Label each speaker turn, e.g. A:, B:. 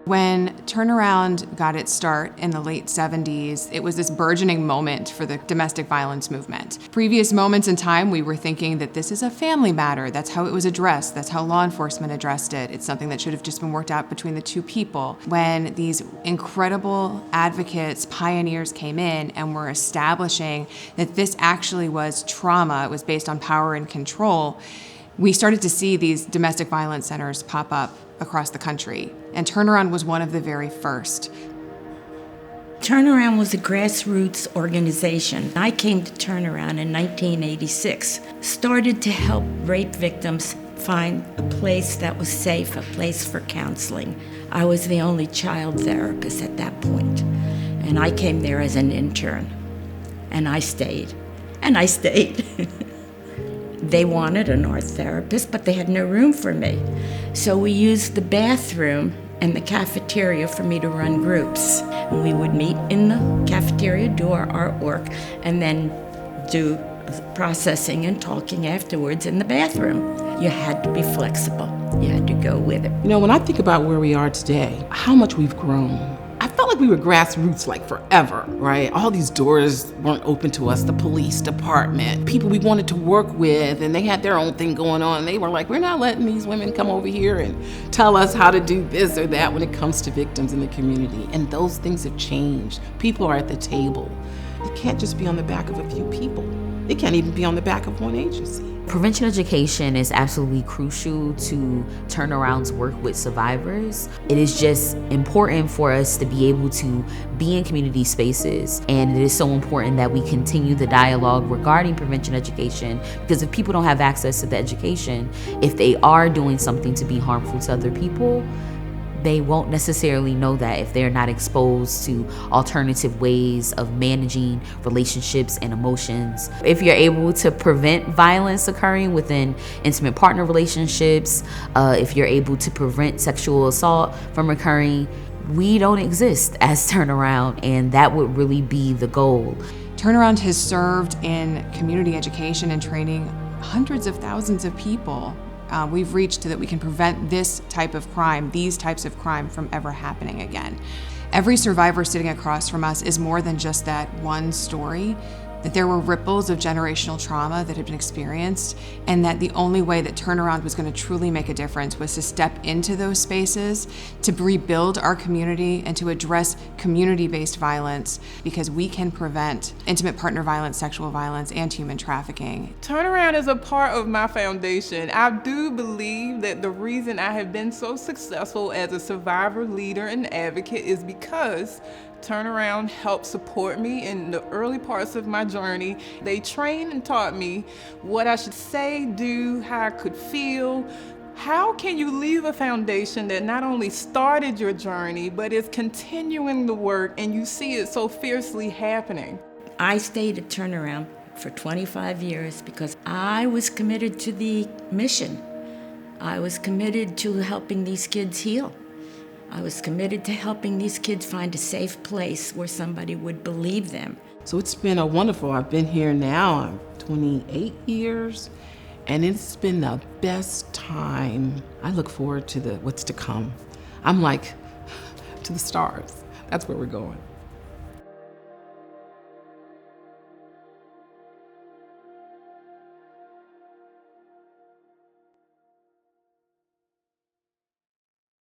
A: When Turnaround got its start in the late 70s, it was this burgeoning moment for the domestic violence movement. Previous moments in time, we were thinking that this is a family matter. That's how it was addressed. That's how law enforcement addressed it. It's something that should have just been worked out between the two people. When these incredible advocates, pioneers came in and were establishing that this actually was trauma, it was based on power and control, we started to see these domestic violence centers pop up across the country, and Turnaround was one of the very first.
B: Turnaround was a grassroots organization. I came to Turnaround in 1986, started to help rape victims find a place that was safe, a place for counseling. I was the only child therapist at that point, and I came there as an intern, and I stayed, They wanted an art therapist, but they had no room for me. So we used the bathroom and the cafeteria for me to run groups. And we would meet in the cafeteria, do our artwork, and then do processing and talking afterwards in the bathroom. You had to be flexible. You had to go with it.
C: You know, when I think about where we are today, how much we've grown, I felt like we were grassroots like forever, right? All these doors weren't open to us, the police department, people we wanted to work with, and they had their own thing going on. And they were like, we're not letting these women come over here and tell us how to do this or that when it comes to victims in the community. And those things have changed. People are at the table. It can't just be on the back of a few people. It can't even be on the back of one agency.
D: Prevention education is absolutely crucial to Turnaround's work with survivors. It is just important for us to be able to be in community spaces, and it is so important that we continue the dialogue regarding prevention education, because if people don't have access to the education, if they are doing something to be harmful to other people, they won't necessarily know that if they're not exposed to alternative ways of managing relationships and emotions. If you're able to prevent violence occurring within intimate partner relationships, if you're able to prevent sexual assault from occurring, we don't exist as Turnaround, and that would really be the goal.
A: Turnaround has served in community education and training hundreds of thousands of people. We've reached that we can prevent this type of crime, these types of crime, from ever happening again. Every survivor sitting across from us is more than just that one story, that there were ripples of generational trauma that had been experienced, and that the only way that Turnaround was going to truly make a difference was to step into those spaces, to rebuild our community, and to address community-based violence, because we can prevent intimate partner violence, sexual violence, and human trafficking.
E: Turnaround is a part of my foundation. I do believe that the reason I have been so successful as a survivor, leader, and advocate is because Turnaround helped support me in the early parts of my journey. They trained and taught me what I should say, do, how I could feel. How can you leave a foundation that not only started your journey, but is continuing the work, and you see it so fiercely happening?
B: I stayed at Turnaround for 25 years because I was committed to the mission. I was committed to helping these kids heal. I was committed to helping these kids find a safe place where somebody would believe them.
C: So it's been a wonderful, I've been here now 28 years, and it's been the best time. I look forward to what's to come. I'm like, to the stars. That's where we're going.